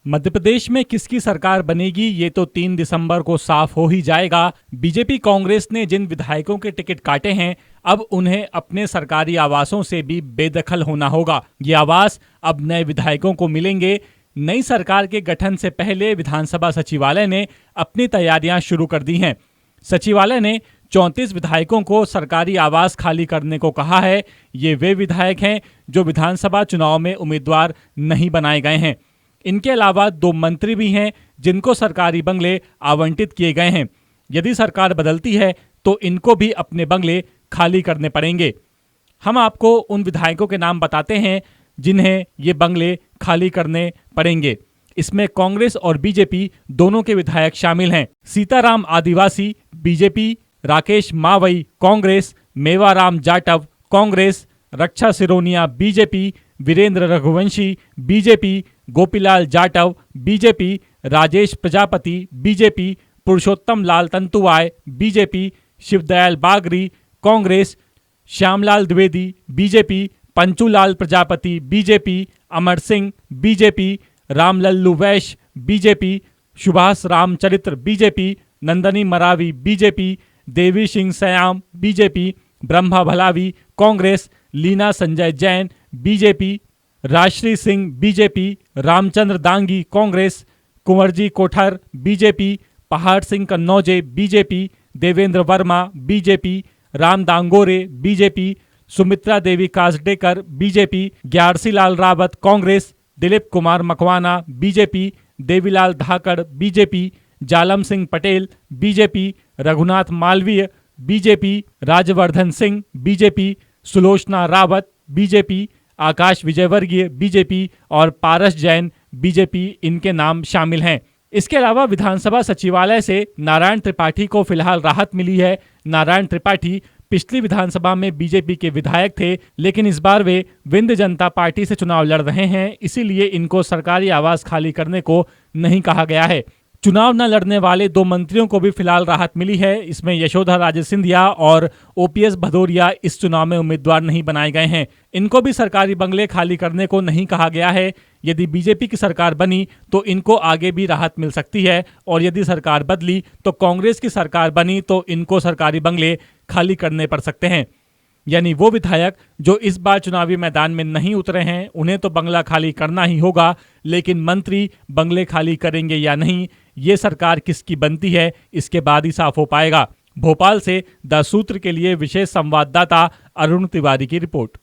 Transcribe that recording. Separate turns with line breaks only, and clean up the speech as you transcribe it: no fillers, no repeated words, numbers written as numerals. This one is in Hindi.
मध्य प्रदेश में किसकी सरकार बनेगी ये तो 3 दिसंबर को साफ हो ही जाएगा। बीजेपी कांग्रेस ने जिन विधायकों के टिकट काटे हैं, अब उन्हें अपने सरकारी आवासों से भी बेदखल होना होगा। ये आवास अब नए विधायकों को मिलेंगे। नई सरकार के गठन से पहले विधानसभा सचिवालय ने अपनी तैयारियां शुरू कर दी हैं। सचिवालय ने 34 विधायकों को सरकारी आवास खाली करने को कहा है। ये वे विधायक हैं जो विधानसभा चुनाव में उम्मीदवार नहीं बनाए गए हैं। इनके अलावा 2 मंत्री भी हैं जिनको सरकारी बंगले आवंटित किए गए हैं। यदि सरकार बदलती है तो इनको भी अपने बंगले खाली करने पड़ेंगे। हम आपको उन विधायकों के नाम बताते हैं जिन्हें ये बंगले खाली करने पड़ेंगे। इसमें कांग्रेस और बीजेपी दोनों के विधायक शामिल हैं। Sitaram Adivasi BJP, Rakesh Mawai Congress, Mewaram Jatav Congress, Raksha Sironia BJP, Virendra Raghuvanshi BJP, Gopilal Jatav BJP, Rajesh Prajapati BJP, Purushottam Lal Tantuway BJP, Shivdayal Bagri Congress, Shyamlal Dwivedi BJP, Panchulal Prajapati BJP, Amar Singh BJP, Ramlallu Vaishya BJP, Subhash Ramcharitra BJP, Nandini Marawi BJP, Devi Singh Sayam BJP, Brahma Bhalavi Congress, Leena Sanjay Jain BJP, Rajshri Singh BJP, Ramchandra Dangi Congress, Kunwarji Kothar BJP, पहाड़ Singh Kannauje BJP, Devendra Verma BJP, Ram Dangore BJP, Sumitra Devi Kasdekar BJP, Gyarsi Lal Rawat Congress, Dilip Kumar Makwana BJP, Devilal Dhakad BJP, Jalam Singh Patel BJP, Raghunath Malviya BJP, Rajvardhan Singh BJP, Sulochana Rawat BJP, Akash Vijayvargiya BJP और पारस जैन बीजेपी इनके नाम शामिल हैं। इसके अलावा विधानसभा सचिवालय से नारायण त्रिपाठी को फिलहाल राहत मिली है। नारायण त्रिपाठी पिछली विधानसभा में बीजेपी के विधायक थे, लेकिन इस बार वे विंध्य जनता पार्टी से चुनाव लड़ रहे हैं, इसीलिए इनको सरकारी आवास खाली करने को नहीं कहा गया है। चुनाव न लड़ने वाले 2 मंत्रियों को भी फिलहाल राहत मिली है। इसमें यशोधरा राजे सिंधिया और ओपीएस भदौरिया इस चुनाव में उम्मीदवार नहीं बनाए गए हैं। इनको भी सरकारी बंगले खाली करने को नहीं कहा गया है। यदि बीजेपी की सरकार बनी तो इनको आगे भी राहत मिल सकती है, और यदि सरकार बदली तो कांग्रेस की सरकार बनी तो इनको सरकारी बंगले खाली करने पड़ सकते हैं। यानी वो विधायक जो इस बार चुनावी मैदान में नहीं उतरे हैं, उन्हें तो बंगला खाली करना ही होगा, लेकिन मंत्री बंगले खाली करेंगे या नहीं, ये सरकार किसकी बनती है इसके बाद ही साफ हो पाएगा। भोपाल से द सूत्र के लिए विशेष संवाददाता अरुण तिवारी की रिपोर्ट।